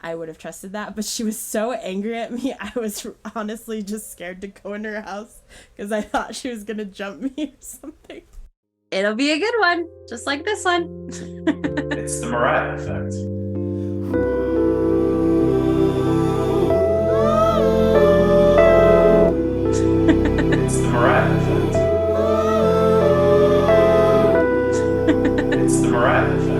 I would have trusted that. But she was so angry at me, I was honestly just scared to go in her house because I thought she was going to jump me or something. It'll be a good one, just like this one. It's the Mariah Effect. It's the Mariah Effect. It's the Mariah Effect.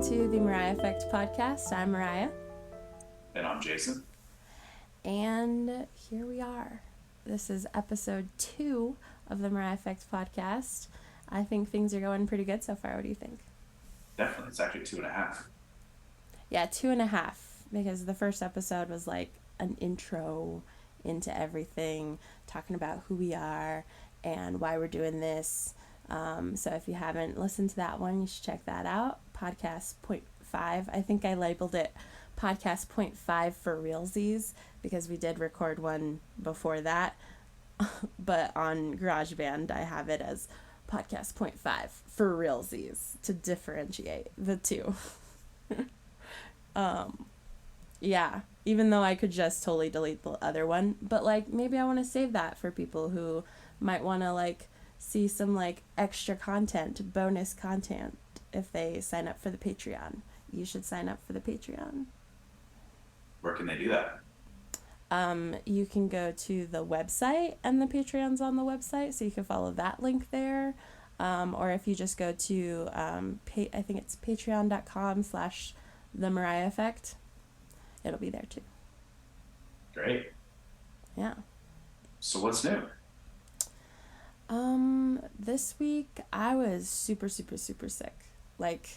To the Mariah Effect podcast. I'm Mariah. And I'm Jason. And here we are. This is episode 2 of the Mariah Effect podcast. I think things are going pretty good so far. What do you think? Definitely. It's actually 2.5. Yeah, 2.5. Because the first episode was like an intro into everything, talking about who we are and why we're doing this. So if you haven't listened to that one, you should check that out. Podcast 0.5. I think I labeled it podcast 0.5 for realsies because we did record one before that. But on GarageBand, I have it as podcast 0.5 for realsies to differentiate the two. Yeah, even though I could just totally delete the other one. But like, maybe I want to save that for people who might want to like see some like extra content, bonus content, if they sign up for the Patreon. You should sign up for the Patreon. Where can they do that? You can go to the website, and the Patreon's on the website, so you can follow that link there. Or if you just go to, I think it's patreon.com/the Mariah Effect. It'll be there too. Great. Yeah. So what's new? This week I was super sick. Like,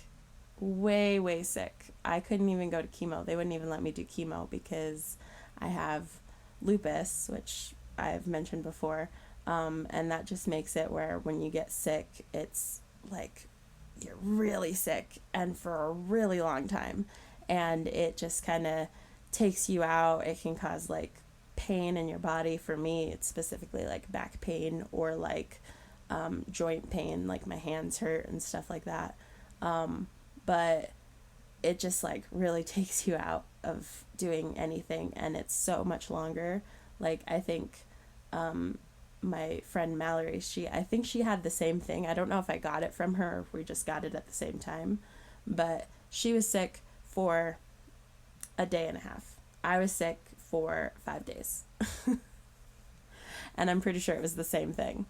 way sick. I couldn't even go to chemo. They wouldn't even let me do chemo because I have lupus, which I've mentioned before. And that just makes it where when you get sick, it's like you're really sick and for a really long time. And it just kind of takes you out. It can cause like pain in your body. For me, it's specifically like back pain or like joint pain, like my hands hurt and stuff like that. But it just like really takes you out of doing anything, and it's so much longer. Like, I think my friend Mallory, I think she had the same thing. I don't know if I got it from her or if we just got it at the same time, but she was sick for a day and a half. I was sick for 5 days. And I'm pretty sure it was the same thing.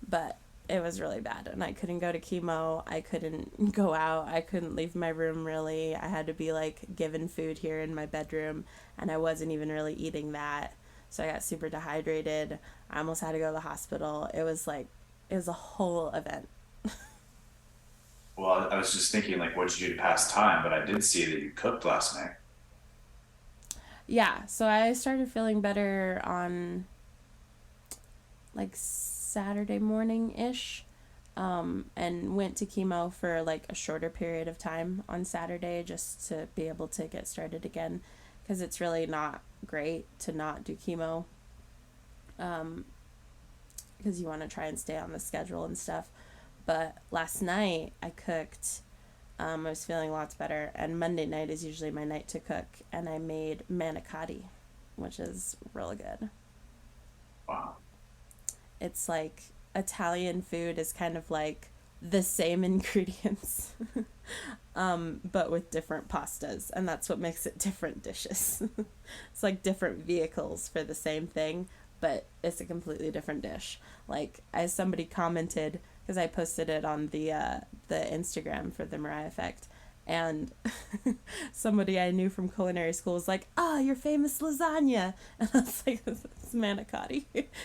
But it was really bad, and I couldn't go to chemo. I couldn't go out. I couldn't leave my room, really. I had to be like given food here in my bedroom, and I wasn't even really eating that. So I got super dehydrated. I almost had to go to the hospital. It was a whole event. Well, I was just thinking, like, what did you do to pass time? But I did see that you cooked last night. Yeah, so I started feeling better on like Saturday morning-ish, and went to chemo for like a shorter period of time on Saturday just to be able to get started again, because it's really not great to not do chemo, because you want to try and stay on the schedule and stuff. But last night I cooked. I was feeling lots better, and Monday night is usually my night to cook, and I made manicotti, which is really good. Wow. It's like Italian food is kind of like the same ingredients, but with different pastas, and that's what makes it different dishes. It's like different vehicles for the same thing, but it's a completely different dish. Like, as somebody commented, because I posted it on the Instagram for the Mariah Effect, and somebody I knew from culinary school was like, your famous lasagna. And I was like, it's manicotti.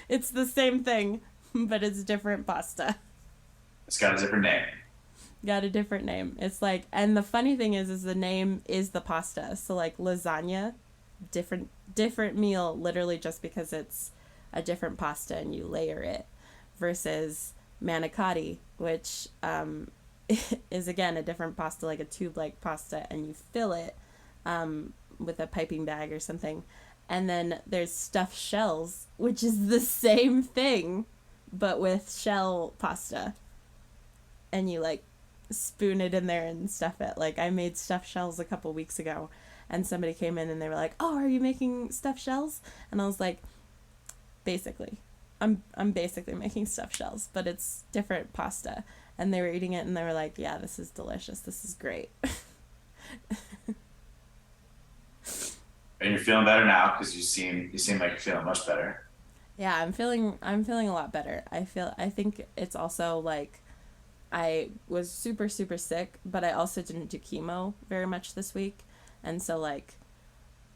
It's the same thing, but it's different pasta. It's got a different name. got a different name. It's like, and the funny thing is the name is the pasta. So like lasagna, different meal, literally just because it's a different pasta and you layer it, versus manicotti, which is again a different pasta, like a tube-like pasta, and you fill it with a piping bag or something. And then there's stuffed shells, which is the same thing, but with shell pasta. And you like spoon it in there and stuff it. Like I made stuffed shells a couple weeks ago, and somebody came in and they were like, "Oh, are you making stuffed shells?" And I was like, "Basically, I'm basically making stuffed shells, but it's different pasta." And they were eating it and they were like, "Yeah, this is delicious. This is great." And you're feeling better now because you seem like you're feeling much better. Yeah, I'm feeling a lot better. I think it's also like I was super super sick, but I also didn't do chemo very much this week. And so like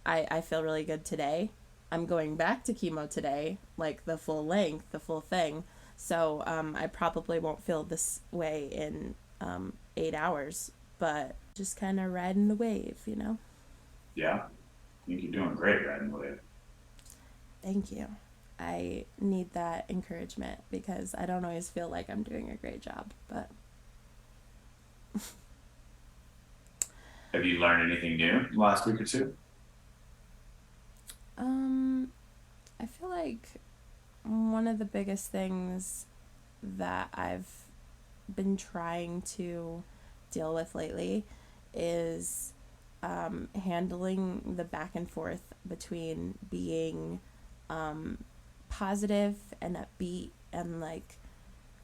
I feel really good today. I'm going back to chemo today, like the full length, the full thing. So I probably won't feel this way in 8 hours, but just kind of riding the wave, you know? Yeah. I think you're doing great riding the wave. Thank you. I need that encouragement because I don't always feel like I'm doing a great job, but Have you learned anything new in the last week or two? I feel like one of the biggest things that I've been trying to deal with lately is handling the back and forth between being positive and upbeat and like,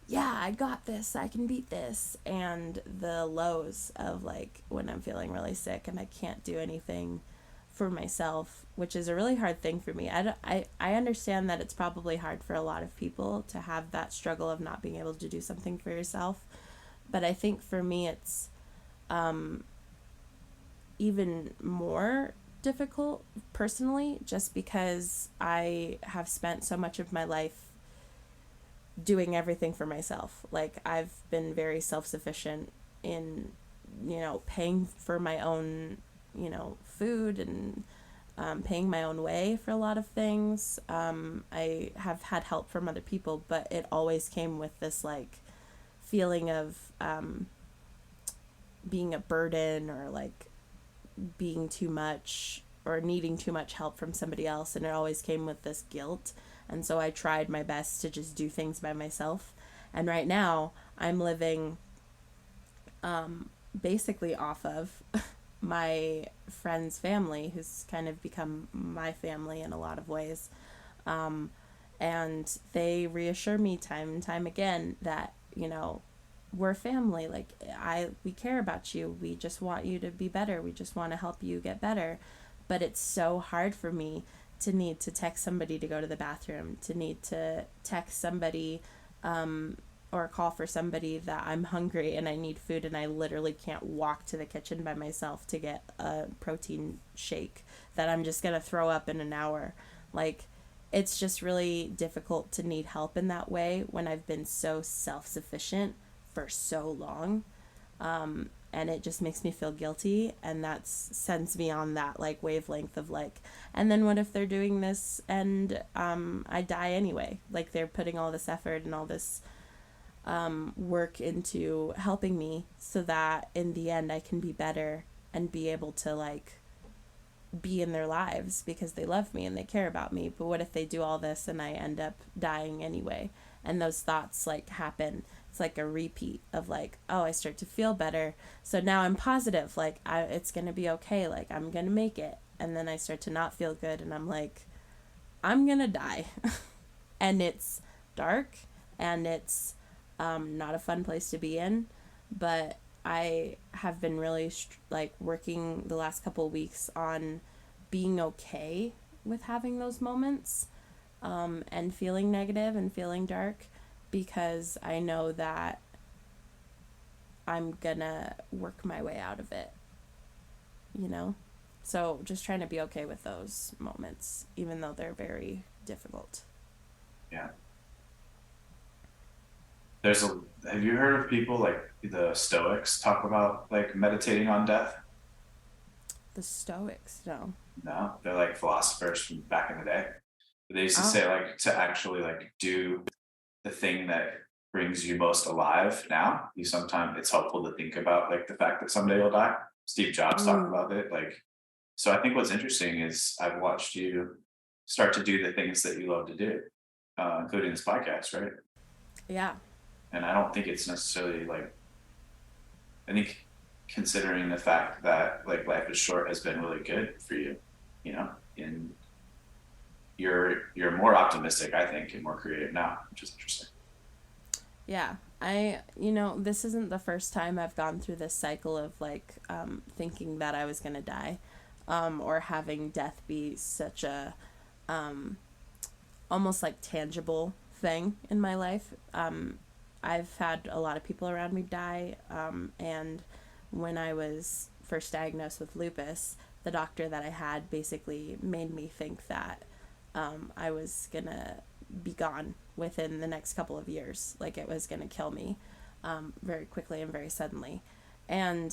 yeah, I got this, I can beat this, and the lows of like when I'm feeling really sick and I can't do anything for myself, which is a really hard thing for me. I understand that it's probably hard for a lot of people to have that struggle of not being able to do something for yourself, but I think for me it's even more difficult personally, just because I have spent so much of my life doing everything for myself. Like I've been very self-sufficient in, paying for my own, food and paying my own way for a lot of things. I have had help from other people, but it always came with this like feeling of being a burden or like being too much or needing too much help from somebody else, and it always came with this guilt. And so I tried my best to just do things by myself. And right now I'm living basically off of my friend's family, who's kind of become my family in a lot of ways. And they reassure me time and time again that, we're family. Like we care about you. We just want you to be better. We just want to help you get better. But it's so hard for me to need to text somebody to go to the bathroom, to need to text somebody or call for somebody that I'm hungry and I need food and I literally can't walk to the kitchen by myself to get a protein shake that I'm just going to throw up in an hour. Like, it's just really difficult to need help in that way when I've been so self-sufficient for so long. And it just makes me feel guilty, and that sends me on that like wavelength of like, and then what if they're doing this and I die anyway? Like they're putting all this effort and all this work into helping me so that in the end I can be better and be able to like be in their lives because they love me and they care about me. But what if they do all this and I end up dying anyway? And those thoughts like happen. It's like a repeat of like, oh, I start to feel better, so now I'm positive, like it's gonna be okay, like I'm gonna make it, and then I start to not feel good and I'm like, I'm gonna die. And it's dark and it's not a fun place to be in, but I have been really like working the last couple of weeks on being okay with having those moments and feeling negative and feeling dark, because I know that I'm gonna work my way out of it, So just trying to be okay with those moments, even though they're very difficult. Yeah. there's a have you heard of people like the Stoics talk about like meditating on death? The Stoics, no. No, they're like philosophers from back in the day. They used to Oh. say like to actually like do the thing that brings you most alive now. You sometimes it's helpful to think about like the fact that someday you'll die. Steve Jobs talked Mm, about it. Like, so I think what's interesting is I've watched you start to do the things that you love to do, including this podcast, right? yeah. And I don't think it's necessarily like I think considering the fact that like life is short has been really good for you, you know, and you're more optimistic, I think, and more creative now, which is interesting. Yeah. This isn't the first time I've gone through this cycle of like thinking that I was going to die, or having death be such a almost like tangible thing in my life. I've had a lot of people around me die, and when I was first diagnosed with lupus, the doctor that I had basically made me think that I was gonna be gone within the next couple of years. Like it was gonna kill me very quickly and very suddenly. And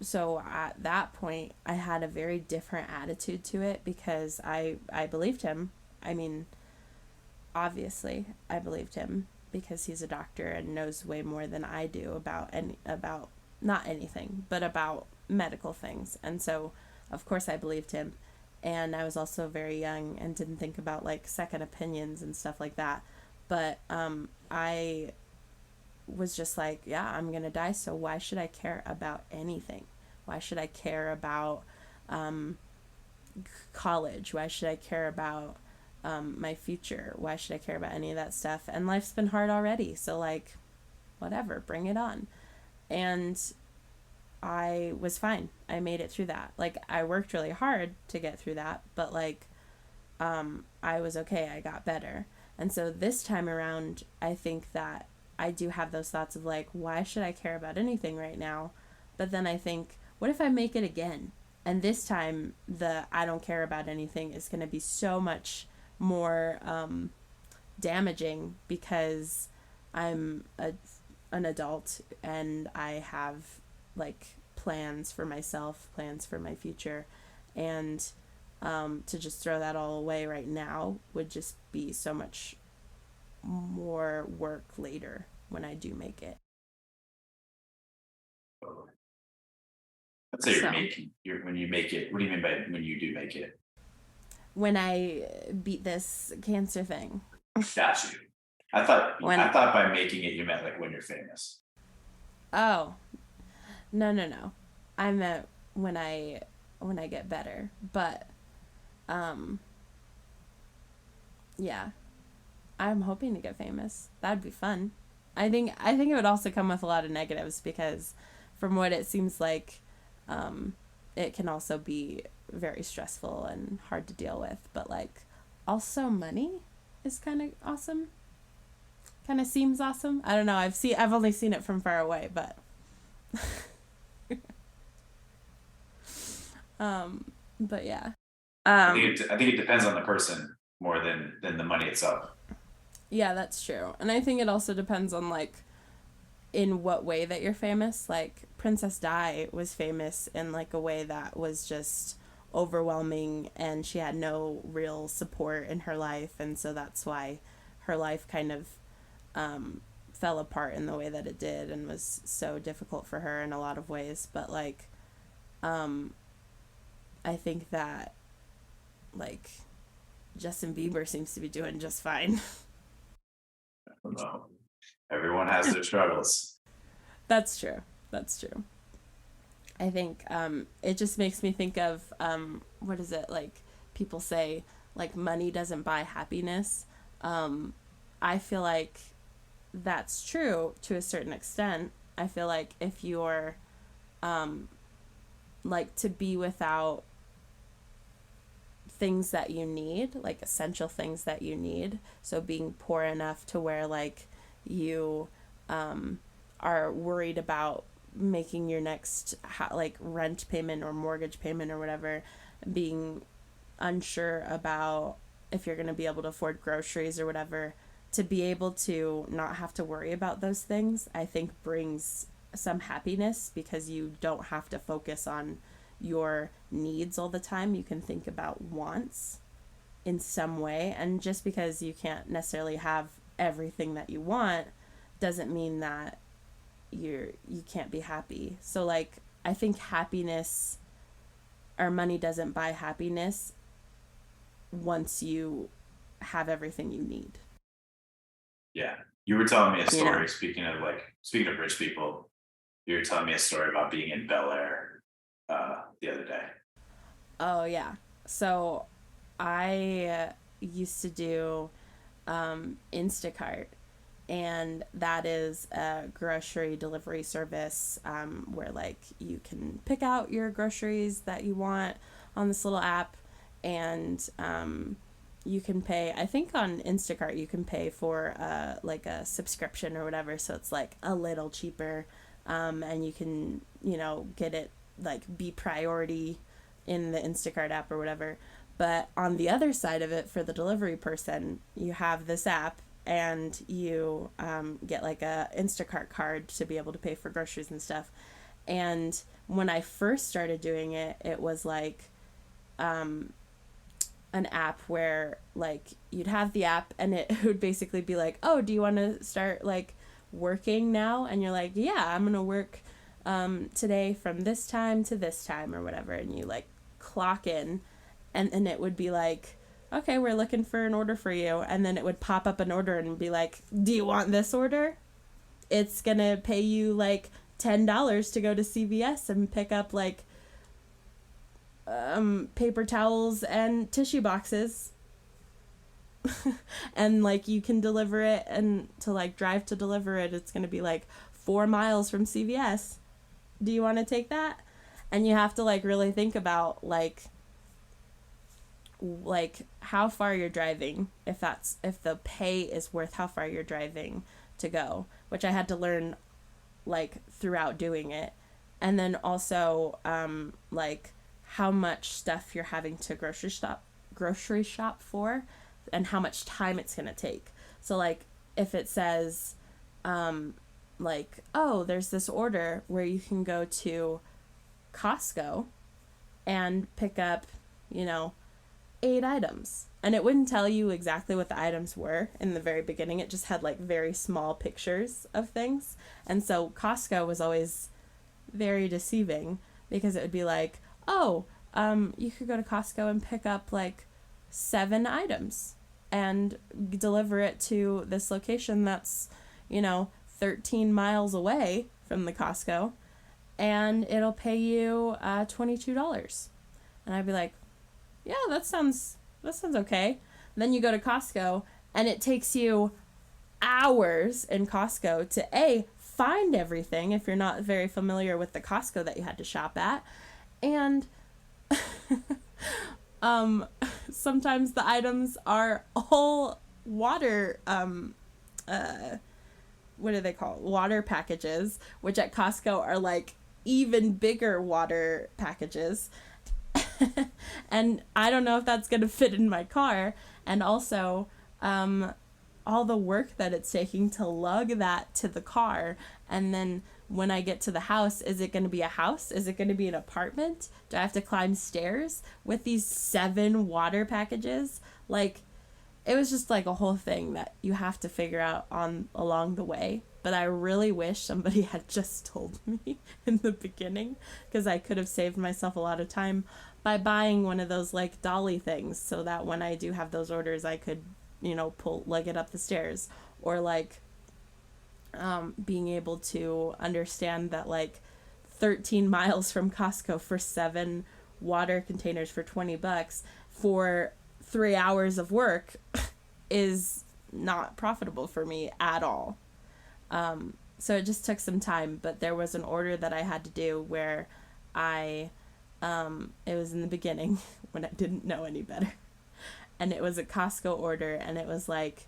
so at that point, I had a very different attitude to it because I believed him. I mean, obviously, I believed him because he's a doctor and knows way more than I do about not anything, but about medical things. And so, of course, I believed him. And I was also very young and didn't think about like second opinions and stuff like that. But I was just like, yeah, I'm going to die. So why should I care about anything? Why should I care about um, college? Why should I care about my future? Why should I care about any of that stuff? And life's been hard already. So, like, whatever, bring it on. And I was fine. I made it through that. Like, I worked really hard to get through that, but, like, I was okay. I got better. And so this time around, I think that I do have those thoughts of, like, why should I care about anything right now? But then I think, what if I make it again? And this time, the I don't care about anything is going to be so much more damaging because an adult and I have like plans for myself, plans for my future, and to just throw that all away right now would just be so much more work later when I do make it. Let's say you're So making you're when you make it. What do you mean by when you do make it? when I beat this cancer thing, Got you. I thought when I thought by making it you meant like when you're famous. oh no, I meant when I get better, but um yeah, I'm hoping to get famous. That'd be fun. I think it would also come with a lot of negatives because from what it seems like, um, it can also be very stressful and hard to deal with. But like, also money is kind of awesome. Kind of seems awesome. I don't know. I've only seen it from far away, but but yeah. I think it depends on the person more than the money itself. Yeah, that's true. And I think it also depends on like in what way that you're famous. Like Princess Di was famous in like a way that was just overwhelming and she had no real support in her life, and so that's why her life kind of fell apart in the way that it did and was so difficult for her in a lot of ways. But like I think that like Justin Bieber seems to be doing just fine. Well, everyone has their struggles. That's true. That's true. I think it just makes me think of what is it like people say like money doesn't buy happiness. I feel like that's true to a certain extent. I feel like if you're like to be without things that you need, like essential things that you need, so being poor enough to where like you are worried about making your next like rent payment or mortgage payment or whatever, being unsure about if you're going to be able to afford groceries or whatever, to be able to not have to worry about those things, I think brings some happiness, because you don't have to focus on your needs all the time. You can think about wants in some way. And just because you can't necessarily have everything that you want doesn't mean that you can't be happy. So like, I think happiness, or money doesn't buy happiness once you have everything you need. Yeah. You were telling me a story, You know? speaking of rich people, you were telling me a story about being in Bel-Air the other day. Oh yeah. So I used to do Instacart, and that is a grocery delivery service where like you can pick out your groceries that you want on this little app, and you can pay, I think on Instacart you can pay for like a subscription or whatever, so it's like a little cheaper, and you can, you know, get it like be priority in the Instacart app or whatever. But on the other side of it, for the delivery person, you have this app, and you get like a Instacart card to be able to pay for groceries and stuff. And when I first started doing it, it was like an app where like you'd have the app, and it would basically be like, oh, do you want to start like working now? And you're like, yeah, I'm gonna work today from this time to this time or whatever. And you like clock in, and it would be like, okay, we're looking for an order for you. And then it would pop up an order and be like, do you want this order? It's gonna pay you like $10 to go to CVS and pick up like paper towels and tissue boxes. And like you can deliver it, and to like drive to deliver it, it's gonna be like 4 miles from CVS. Do you want to take that? And you have to like really think about like how far you're driving, if the pay is worth how far you're driving to go, which I had to learn like throughout doing it. And then also like how much stuff you're having to grocery shop for, and how much time it's going to take. So like if it says like, oh, there's this order where you can go to Costco and pick up, you know, 8 items, and it wouldn't tell you exactly what the items were in the very beginning. It just had like very small pictures of things. And so Costco was always very deceiving, because it would be like, oh, you could go to Costco and pick up like 7 items and deliver it to this location that's, you know, 13 miles away from the Costco, and it'll pay you $22. And I'd be like, yeah, that sounds okay. And then you go to Costco, and it takes you hours in Costco to find everything, if you're not very familiar with the Costco that you had to shop at. And sometimes the items are all water, what do they call it? Water packages, which at Costco are like even bigger water packages. And I don't know if that's going to fit in my car. And also, all the work that it's taking to lug that to the car. And then when I get to the house, is it going to be a house? Is it going to be an apartment? Do I have to climb stairs with these 7 water packages? Like, it was just like a whole thing that you have to figure out along the way. But I really wish somebody had just told me in the beginning, because I could have saved myself a lot of time by buying one of those like dolly things, so that when I do have those orders, I could, you know, leg it up the stairs, or like being able to understand that like 13 miles from Costco for 7 water containers for $20 for 3 hours of work is not profitable for me at all. So it just took some time, but there was an order that I had to do where it was in the beginning when I didn't know any better, and it was a Costco order, and it was like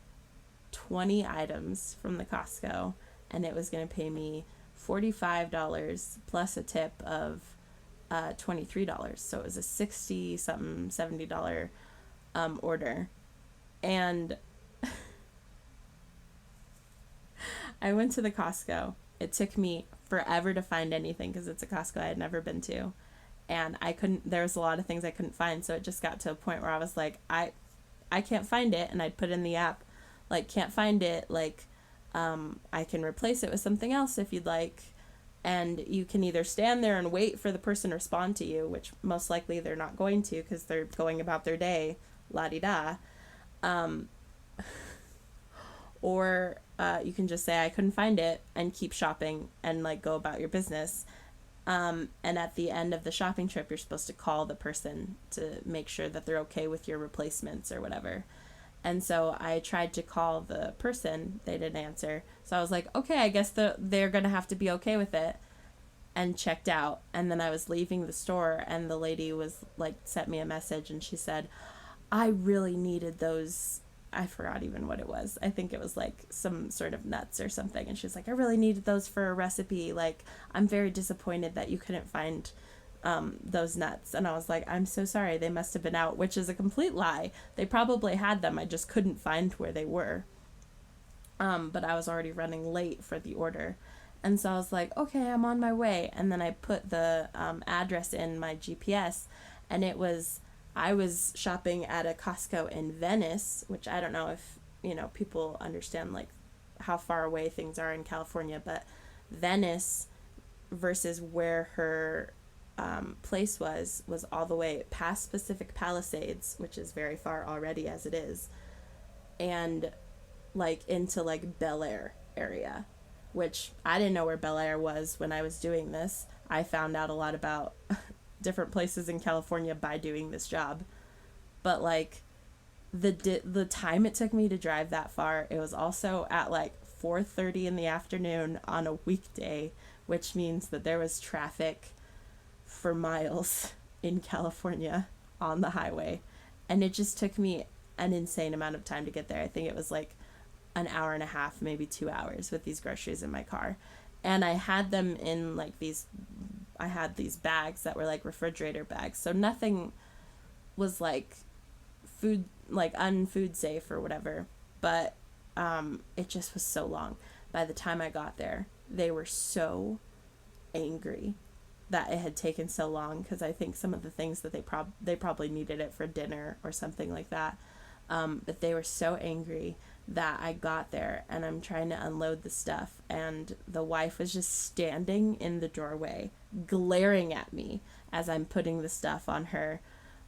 20 items from the Costco, and it was going to pay me $45 plus a tip of $23. So it was a $60-something, $70 order. And I went to the Costco. It took me forever to find anything because it's a Costco I had never been to. And there was a lot of things I couldn't find. So it just got to a point where I was like, I can't find it. And I'd put in the app, like, can't find it. Like, I can replace it with something else if you'd like. And you can either stand there and wait for the person to respond to you, which most likely they're not going to because they're going about their day, la-di-da. Or you can just say, I couldn't find it, and keep shopping and, like, go about your business. And at the end of the shopping trip, you're supposed to call the person to make sure that they're okay with your replacements or whatever. And so I tried to call the person. They didn't answer. So I was like, okay, I guess they're going to have to be okay with it, and checked out. And then I was leaving the store, and the lady was like, sent me a message, and she said, I really needed those. I forgot even what it was. I think it was like some sort of nuts or something. And she was like, I really needed those for a recipe. Like, I'm very disappointed that you couldn't find those nuts. And I was like, I'm so sorry. They must have been out, which is a complete lie. They probably had them. I just couldn't find where they were. But I was already running late for the order. And so I was like, okay, I'm on my way. And then I put the address in my GPS, and I was shopping at a Costco in Venice, which I don't know if, people understand, like, how far away things are in California, but Venice versus where her place was all the way past Pacific Palisades, which is very far already as it is, and, like, into, like, Bel-Air area, which I didn't know where Bel-Air was when I was doing this. I found out a lot about different places in California by doing this job. But, like, the time it took me to drive that far, it was also at, like, 4:30 in the afternoon on a weekday, which means that there was traffic for miles in California on the highway. And it just took me an insane amount of time to get there. I think it was like an hour and a half, maybe 2 hours with these groceries in my car. And I had them in, like, I had these bags that were like refrigerator bags. So nothing was like food, like unfood safe or whatever. But it just was so long. By the time I got there, they were so angry that it had taken so long, because I think some of the things that they probably needed it for dinner or something like that. But they were so angry that I got there, and I'm trying to unload the stuff, and the wife was just standing in the doorway glaring at me as I'm putting the stuff on her,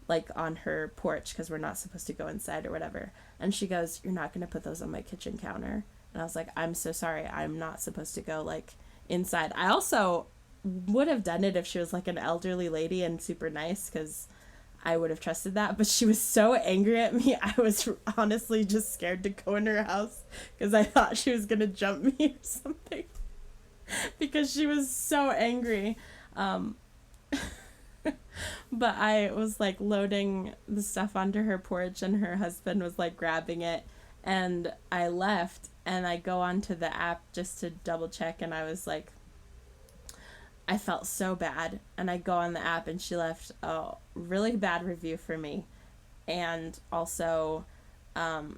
like, on her porch, because we're not supposed to go inside or whatever. And she goes, you're not going to put those on my kitchen counter. And I was like, I'm so sorry, I'm not supposed to go, like, inside. I also would have done it if she was like an elderly lady and super nice, because I would have trusted that. But she was so angry at me, I was honestly just scared to go in her house, because I thought she was gonna jump me or something, because she was so angry. But I was, like, loading the stuff onto her porch, and her husband was, like, grabbing it, and I left, and I go onto the app just to double check, and I was like, I felt so bad. And I go on the app, and she left a really bad review for me, and also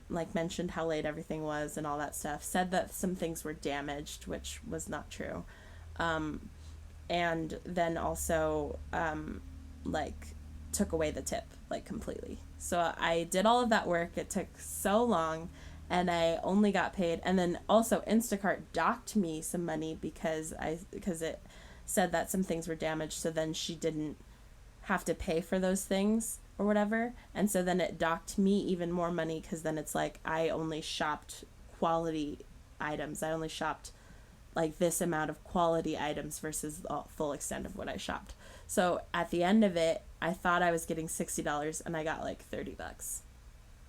like, mentioned how late everything was and all that stuff. Said that some things were damaged, which was not true. And then also like, took away the tip, like, completely. So I did all of that work. It took so long, and I only got paid. And then also Instacart docked me some money because it said that some things were damaged, so then she didn't have to pay for those things or whatever. And so then it docked me even more money, because then it's like, I only shopped quality items. I only shopped, like, this amount of quality items versus the full extent of what I shopped. So at the end of it, I thought I was getting $60, and I got like $30.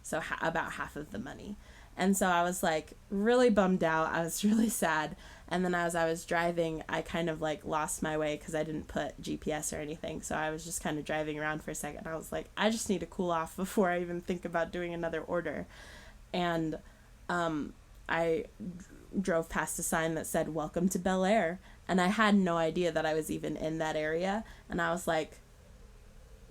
So about half of the money. And so I was, like, really bummed out. I was really sad. And then as I was driving, I kind of, like, lost my way because I didn't put GPS or anything. So I was just kind of driving around for a second. I was like, I just need to cool off before I even think about doing another order. And I drove past a sign that said, welcome to Bel-Air. And I had no idea that I was even in that area. And I was like,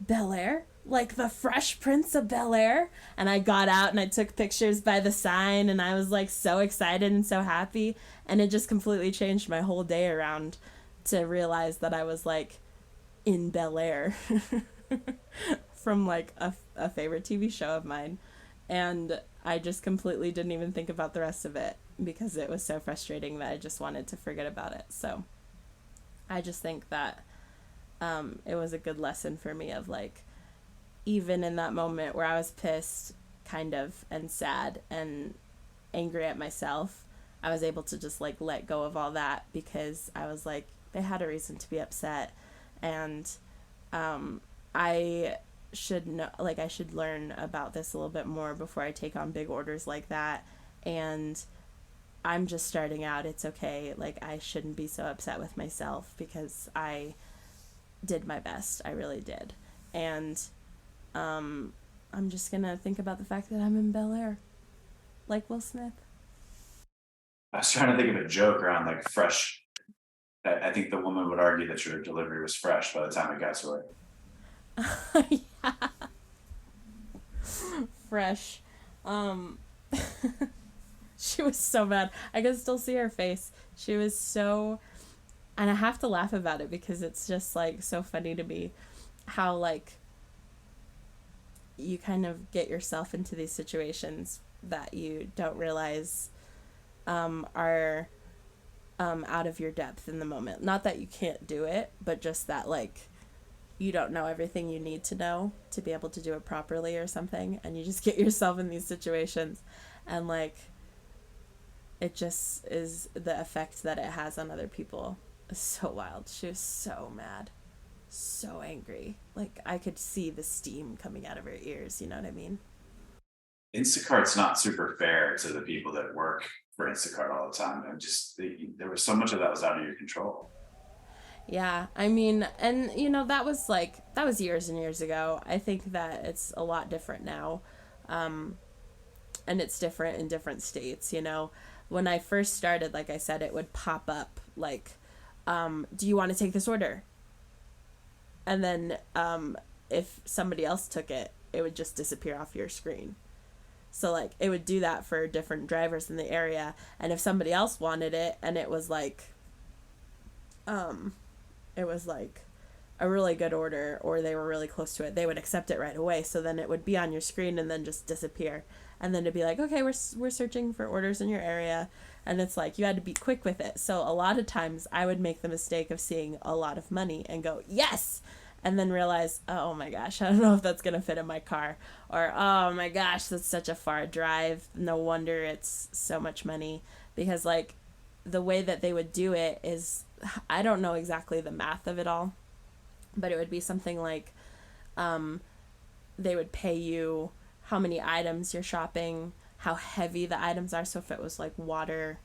Bel-Air, like the Fresh Prince of Bel-Air. And I got out and I took pictures by the sign, and I was like so excited and so happy. And it just completely changed my whole day around to realize that I was like in Bel-Air from like a favorite TV show of mine. And I just completely didn't even think about the rest of it because it was so frustrating that I just wanted to forget about it. So I just think that it was a good lesson for me of like, even in that moment where I was pissed kind of and sad and angry at myself, I was able to just like let go of all that because I was like, they had a reason to be upset. And I should know, like, I should learn about this a little bit more before I take on big orders like that. And I'm just starting out. It's okay. Like, I shouldn't be so upset with myself because I did my best. I really did. And I'm just gonna think about the fact that I'm in Bel-Air, like Will Smith. I was trying to think of a joke around like fresh. I think the woman would argue that your delivery was fresh by the time it got to her. Yeah. Fresh. She was so mad. I can still see her face. She was so, and I have to laugh about it because it's just like so funny to me how like you kind of get yourself into these situations that you don't realize are out of your depth in the moment. Not that you can't do it, but just that like you don't know everything you need to know to be able to do it properly or something, and you just get yourself in these situations, and like it just is the effect that it has on other people is so wild. She was so mad, so angry. Like I could see the steam coming out of her ears, you know what I mean? Instacart's not super fair to the people that work for Instacart all the time. And just there was so much of that was out of your control. Yeah, I mean, and you know, that was years and years ago. I think that it's a lot different now. And it's different in different states, you know. When I first started, like I said, it would pop up like, do you want to take this order? And then if somebody else took it, it would just disappear off your screen. So like it would do that for different drivers in the area, and if somebody else wanted it and it was like a really good order or they were really close to it, they would accept it right away. So then it would be on your screen and then just disappear. And then it'd be like, okay, we're searching for orders in your area. And it's like you had to be quick with it. So a lot of times I would make the mistake of seeing a lot of money and go, yes! And then realize, oh my gosh, I don't know if that's going to fit in my car. Or, oh my gosh, that's such a far drive. No wonder it's so much money. Because like the way that they would do it is, I don't know exactly the math of it all, but it would be something like they would pay you how many items you're shopping, how heavy the items are. So if it was like water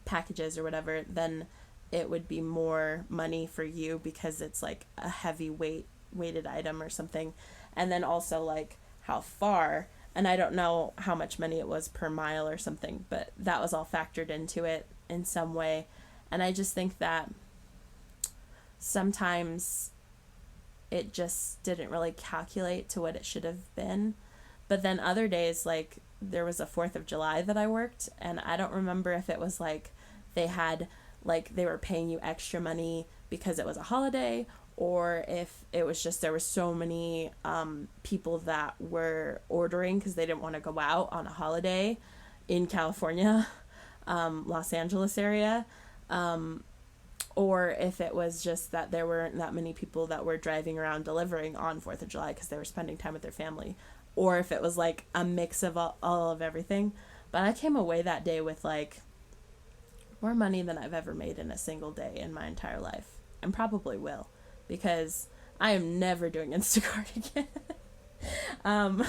packages or whatever, then it would be more money for you because it's like a heavy weighted item or something. And then also like how far, and I don't know how much money it was per mile or something, but that was all factored into it in some way. And I just think that sometimes it just didn't really calculate to what it should have been. But then other days, like there was a 4th of July that I worked, and I don't remember if it was like they had, like they were paying you extra money because it was a holiday, or if it was just there were so many people that were ordering because they didn't want to go out on a holiday in California, Los Angeles area, or if it was just that there weren't that many people that were driving around delivering on 4th of July because they were spending time with their family, or if it was like a mix of all of everything. But I came away that day with like more money than I've ever made in a single day in my entire life, and probably will, because I am never doing Instacart again.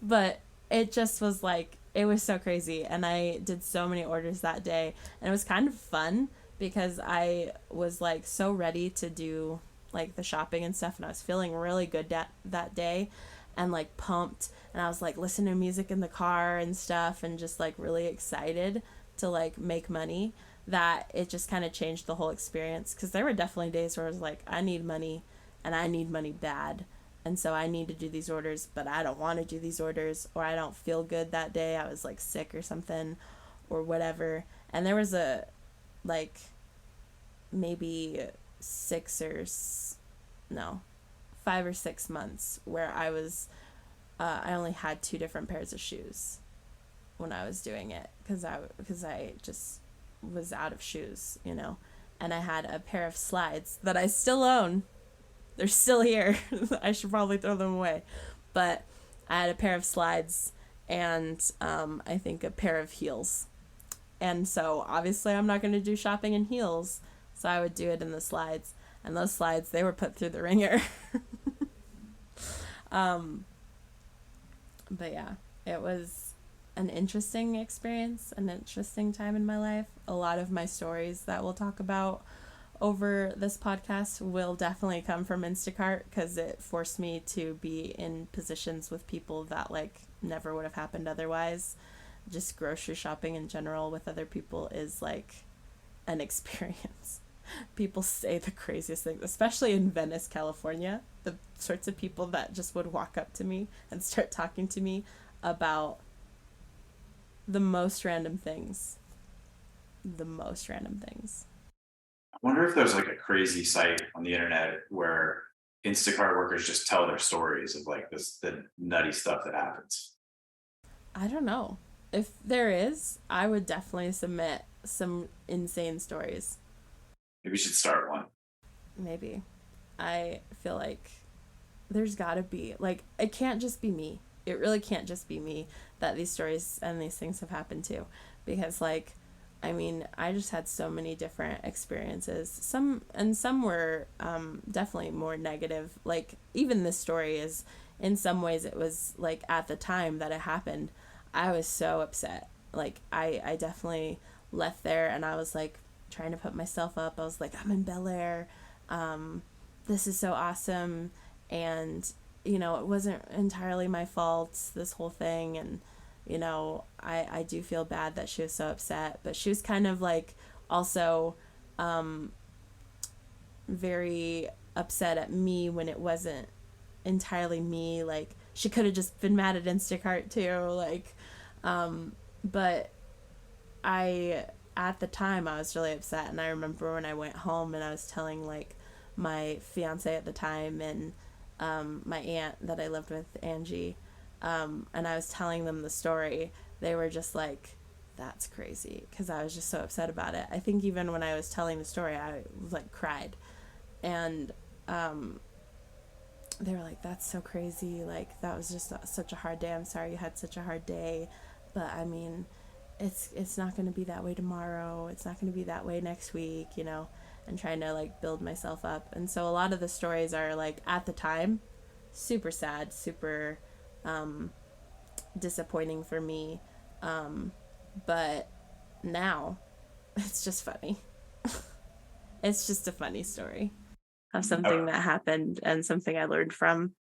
But it just was like, it was so crazy, and I did so many orders that day, and it was kind of fun because I was like so ready to do like the shopping and stuff, and I was feeling really good that day and like pumped, and I was like listening to music in the car and stuff and just like really excited to like make money, that it just kind of changed the whole experience. Because there were definitely days where I was like, I need money and I need money bad. And so I need to do these orders, but I don't want to do these orders, or I don't feel good that day. I was like sick or something or whatever. And there was like maybe 5 or 6 months where I only had 2 different pairs of shoes when I was doing it, because I just was out of shoes, and I had a pair of slides that I still own. They're still here. I should probably throw them away, but I had a pair of slides and I think a pair of heels. And so obviously I'm not going to do shopping in heels, so I would do it in the slides, and those slides, they were put through the ringer. But yeah, it was an interesting experience, an interesting time in my life. A lot of my stories that we'll talk about over this podcast will definitely come from Instacart, because it forced me to be in positions with people that like never would have happened otherwise. Just grocery shopping in general with other people is like an experience. People say the craziest things, especially in Venice, California. The sorts of people that just would walk up to me and start talking to me about the most random things. The most random things. I wonder if there's like a crazy site on the internet where Instacart workers just tell their stories of like the nutty stuff that happens. I don't know. If there is, I would definitely submit some insane stories. Maybe we should start one. Maybe. I feel like there's gotta be, like, it can't just be me. It really can't just be me that these stories and these things have happened to. Because, like, I mean, I just had so many different experiences. Some were definitely more negative. Like, even this story is, in some ways, it was, like, at the time that it happened, I was so upset. Like, I definitely left there and I was, like, trying to put myself up. I was like, I'm in Bel-Air. This is so awesome. And, it wasn't entirely my fault, this whole thing. And, I do feel bad that she was so upset. But she was kind of, like, also very upset at me when it wasn't entirely me. Like, she could have just been mad at Instacart, too. Like, but at the time, I was really upset, and I remember when I went home and I was telling, like, my fiance at the time and my aunt that I lived with, Angie, and I was telling them the story, they were just like, that's crazy, because I was just so upset about it. I think even when I was telling the story, I was, like, cried, and they were like, that's so crazy, like, that was just such a hard day, I'm sorry you had such a hard day, but I mean, it's not going to be that way tomorrow, it's not going to be that way next week, and trying to, like, build myself up. And so a lot of the stories are, like, at the time, super sad, super disappointing for me, but now it's just funny. It's just a funny story of something that happened and something I learned from.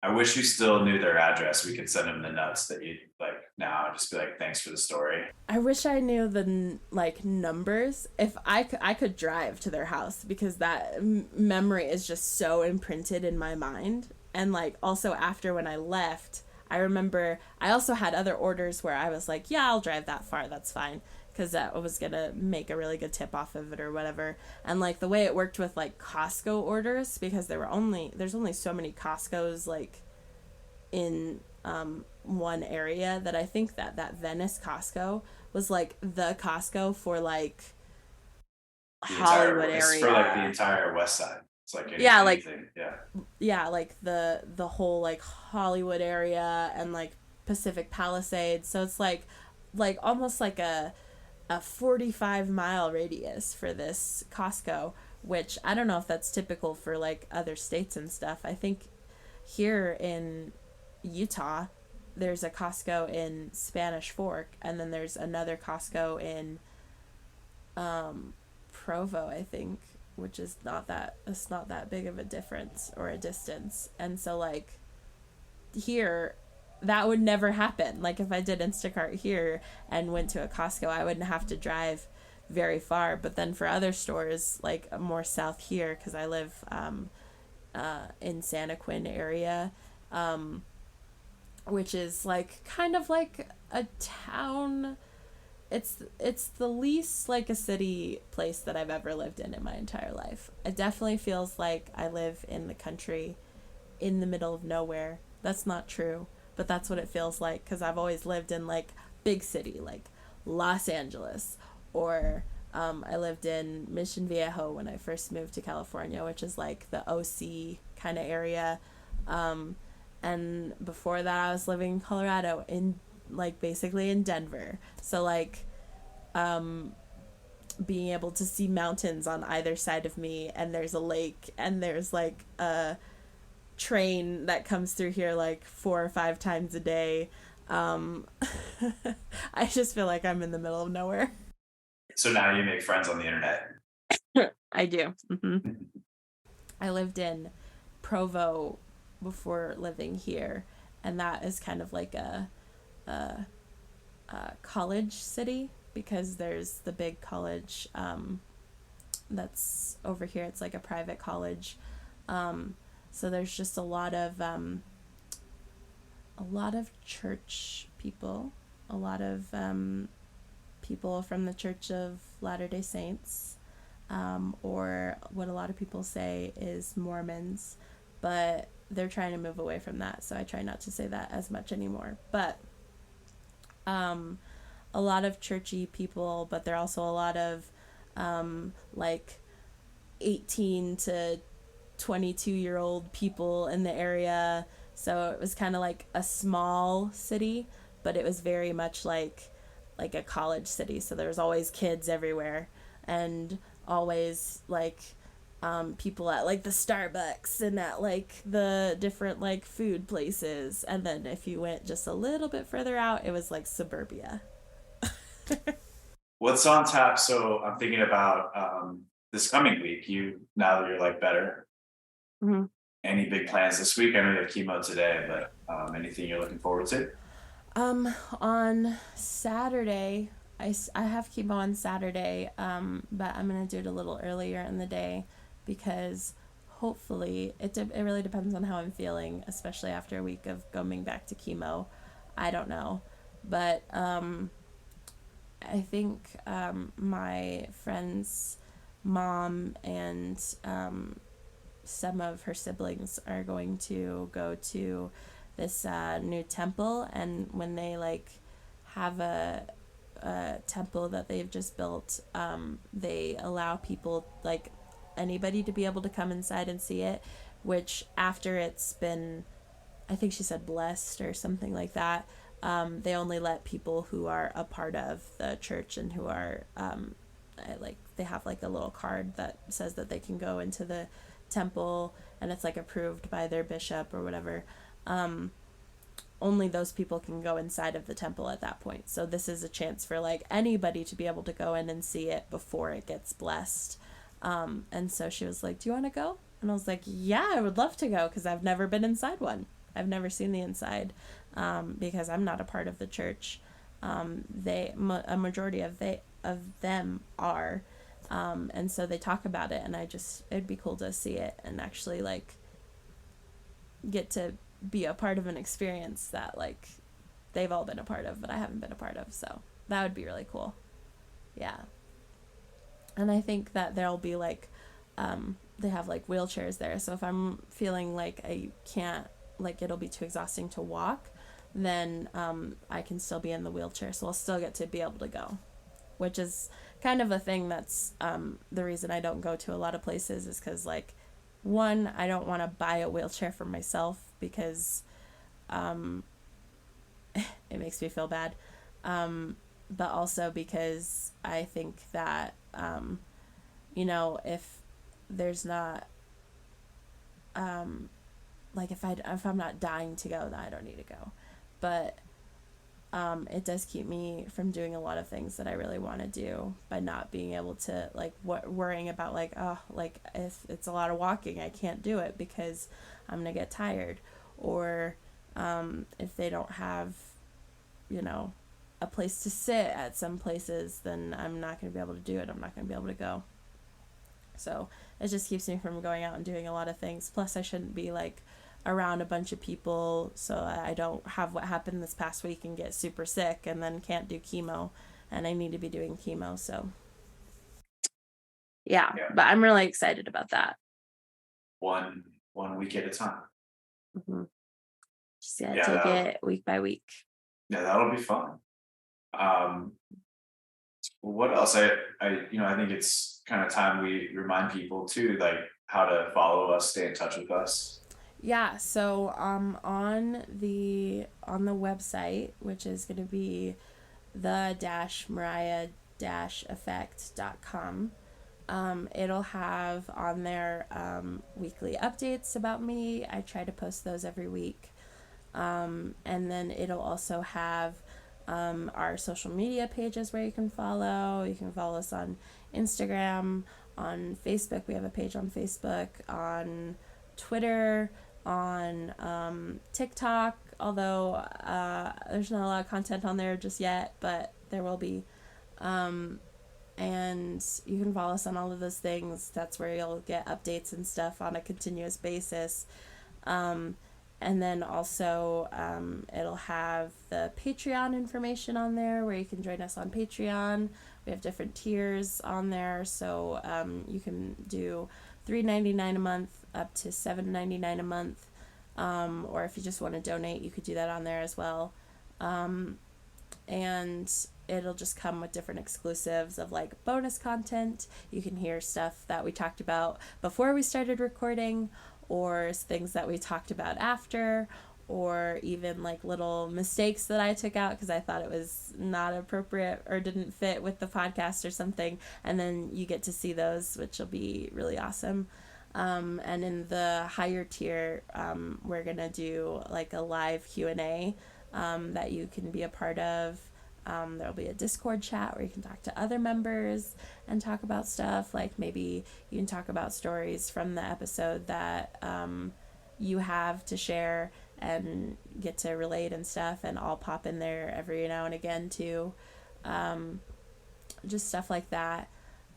I wish you still knew their address. We could send them the nuts that you like now. Just be like, thanks for the story. I wish I knew the like numbers. If I could drive to their house, because that memory is just so imprinted in my mind. And like also after when I left, I remember I also had other orders where I was like, yeah, I'll drive that far. That's fine. Because that was going to make a really good tip off of it or whatever. And like the way it worked with like Costco orders, because there's only so many Costcos like in one area, that I think that Venice Costco was like the Costco for like Hollywood area. It's for like the entire West Side. It's like anything, yeah, like yeah, like the whole like Hollywood area and like Pacific Palisades. So it's like almost like a 45-mile radius for this Costco, which I don't know if that's typical for like other states and stuff. I think here in Utah there's a Costco in Spanish Fork, and then there's another Costco in Provo, I think, which is not that big of a difference or a distance. And so like here that would never happen. Like if I did Instacart here and went to a Costco, I wouldn't have to drive very far. But then for other stores like more south here, because I live in Santaquin area, which is like kind of like a town. It's the least like a city place that I've ever lived in my entire life. It definitely feels like I live in the country, in the middle of nowhere. That's not true, but that's what it feels like, because I've always lived in like big city, like Los Angeles, or I lived in Mission Viejo when I first moved to California, which is like the OC kind of area. And before that, I was living in Colorado, in like basically in Denver. So like being able to see mountains on either side of me, and there's a lake, and there's like a train that comes through here like 4 or 5 times a day. I just feel like I'm in the middle of nowhere. So now you make friends on the internet. I do. Mm-hmm. I lived in Provo before living here, and that is kind of like a college city, because there's the big college that's over here. It's like a private college, so there's just a lot of church people, a lot of people from the Church of Latter-day Saints, or what a lot of people say is Mormons, but they're trying to move away from that, so I try not to say that as much anymore. But a lot of churchy people, but there are also a lot of like 18 to 22-year-old people in the area. So it was kind of like a small city, but it was very much like a college city. So there was always kids everywhere, and always like people at like the Starbucks and at like the different like food places. And then if you went just a little bit further out, it was like suburbia. What's on tap? So I'm thinking about this coming week. Now that you're like better, Mm-hmm. any big plans this week? I know you have chemo today, but anything you're looking forward to? On Saturday, I have chemo on Saturday, but I'm gonna do it a little earlier in the day, because hopefully it really depends on how I'm feeling, especially after a week of going back to chemo. I don't know, but I think my friend's mom and some of her siblings are going to go to this new temple, and when they like have a temple that they've just built, they allow people, like anybody, to be able to come inside and see it, which after it's been, I think she said, blessed or something like that, they only let people who are a part of the church and who are like, they have like a little card that says that they can go into the temple, and it's like approved by their bishop or whatever. Only those people can go inside of the temple at that point. So this is a chance for like anybody to be able to go in and see it before it gets blessed. And so she was like, do you want to go? And I was like, yeah, I would love to go, because I've never been inside one. I've never seen the inside, because I'm not a part of the church. A majority of them are, and so they talk about it, and it'd be cool to see it and actually like get to be a part of an experience that like they've all been a part of, but I haven't been a part of. So that would be really cool. Yeah. And I think that there'll be like, they have like wheelchairs there. So if I'm feeling like I can't, like it'll be too exhausting to walk, then I can still be in the wheelchair. So I'll still get to be able to go, which is kind of a thing that's the reason I don't go to a lot of places, is because like, one, I don't want to buy a wheelchair for myself, because it makes me feel bad, but also because I think that if there's not like if I'm not dying to go, then I don't need to go. But it does keep me from doing a lot of things that I really want to do, by not being able to, like, worrying about like, oh, like if it's a lot of walking, I can't do it because I'm gonna get tired, or if they don't have, a place to sit at some places, then I'm not gonna be able to do it. I'm not gonna be able to go. So it just keeps me from going out and doing a lot of things. Plus, I shouldn't be like around a bunch of people, so I don't have what happened this past week and get super sick and then can't do chemo, and I need to be doing chemo. So Yeah, but I'm really excited about that. One week at a time. Mm-hmm. Just gotta take it week by week. Yeah, that'll be fun. What else? I think it's kind of time we remind people too, like how to follow us, stay in touch with us. Yeah, so on the website, which is going to be the-Mariah-Effect.com, it'll have on there weekly updates about me. I try to post those every week. And then it'll also have our social media pages where you can follow. You can follow us on Instagram, on Facebook. We have a page on Facebook, on Twitter, on TikTok, although there's not a lot of content on there just yet, but there will be. And you can follow us on all of those things. That's where you'll get updates and stuff on a continuous basis. And then also it'll have the Patreon information on there where you can join us on Patreon. We have different tiers on there, so you can do $3.99 a month up to $7.99 a month. Or if you just want to donate, you could do that on there as well. And it'll just come with different exclusives of like bonus content. You can hear stuff that we talked about before we started recording, or things that we talked about after, or even like little mistakes that I took out because I thought it was not appropriate or didn't fit with the podcast or something. And then you get to see those, which will be really awesome. And in the higher tier, we're going to do like a live Q&A that you can be a part of. There'll be a Discord chat where you can talk to other members and talk about stuff. Like maybe you can talk about stories from the episode that you have to share and get to relate and stuff. And I'll pop in there every now and again too. Just stuff like that.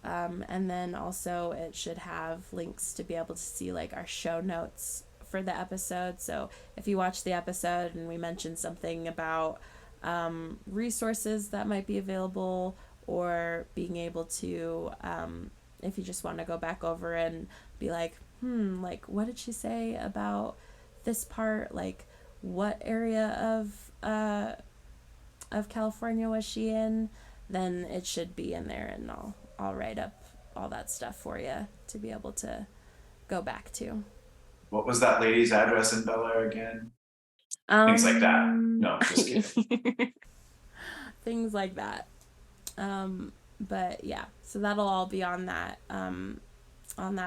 And then also it should have links to be able to see like our show notes for the episode. So if you watch the episode and we mention something about resources that might be available, or being able to if you just want to go back over and be like like what did she say about this part, like what area of California was she in, then it should be in there, and I'll write up all that stuff for you to be able to go back to. What was that lady's address in Bel-Air again? Things like that. No, just kidding. Things like that. But yeah, so that'll all be on that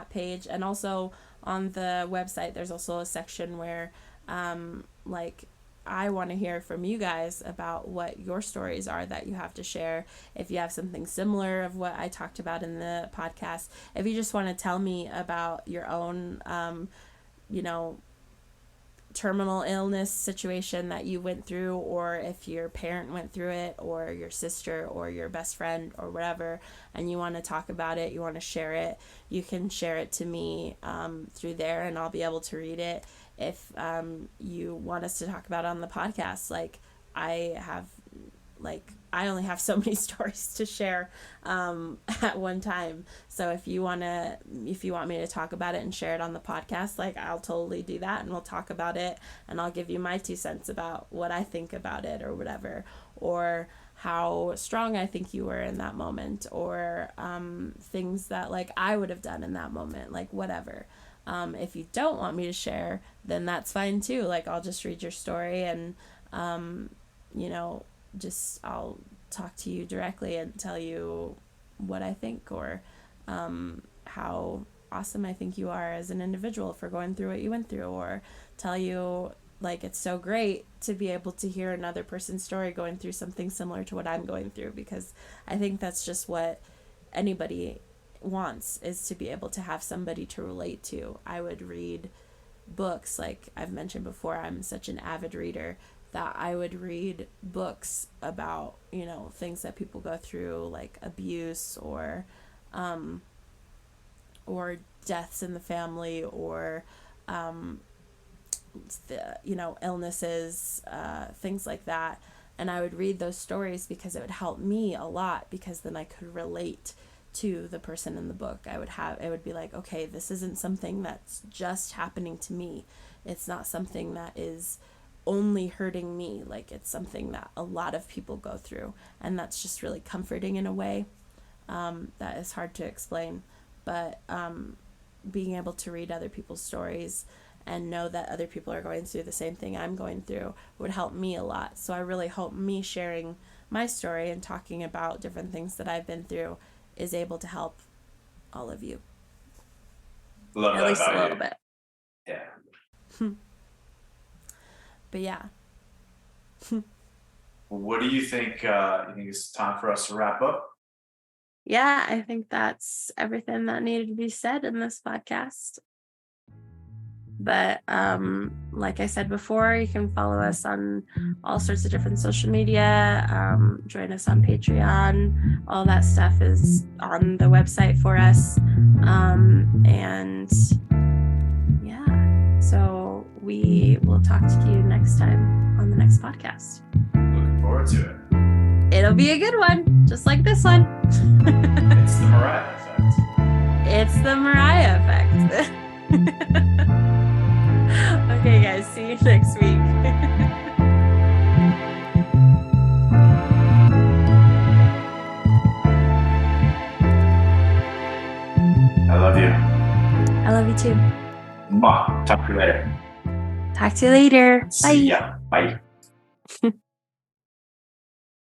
page. And also on the website, there's also a section where like I want to hear from you guys about what your stories are that you have to share. If you have something similar of what I talked about in the podcast, if you just want to tell me about your own terminal illness situation that you went through, or if your parent went through it, or your sister, or your best friend, or whatever, and you want to talk about it, you want to share it, you can share it to me through there, and I'll be able to read it. If you want us to talk about it on the podcast, I only have so many stories to share at one time. So if you want me to talk about it and share it on the podcast, like I'll totally do that, and we'll talk about it, and I'll give you my 2 cents about what I think about it, or whatever, or how strong I think you were in that moment, or things that like I would have done in that moment, like whatever. If you don't want me to share, then that's fine too. Like I'll just read your story, and I'll talk to you directly and tell you what I think, or how awesome I think you are as an individual for going through what you went through, or tell you like it's so great to be able to hear another person's story going through something similar to what I'm going through, because I think that's just what anybody wants, is to be able to have somebody to relate to. I would read books, like I've mentioned before, I'm such an avid reader that I would read books about, things that people go through, like abuse, or or deaths in the family, or illnesses, things like that. And I would read those stories because it would help me a lot, because then I could relate to the person in the book. It would be like, okay, this isn't something that's just happening to me. It's not something that is only hurting me. Like, it's something that a lot of people go through, and that's just really comforting in a way. That is hard to explain, but being able to read other people's stories and know that other people are going through the same thing I'm going through would help me a lot. So I really hope me sharing my story and talking about different things that I've been through is able to help all of you. Love At that least value. a little bit. Yeah. But yeah. What do you think? You think it's time for us to wrap up? Yeah, I think that's everything that needed to be said in this podcast. But like I said before, you can follow us on all sorts of different social media, join us on Patreon. All that stuff is on the website for us. And yeah, so we will talk to you next time on the next podcast. Looking forward to it. It'll be a good one, just like this one. It's the Mariah Effect. It's the Mariah Effect. Okay, guys, see you next week. I love you. I love you too. Mwah. Talk to you later. Talk to you later. Bye. See ya. Bye.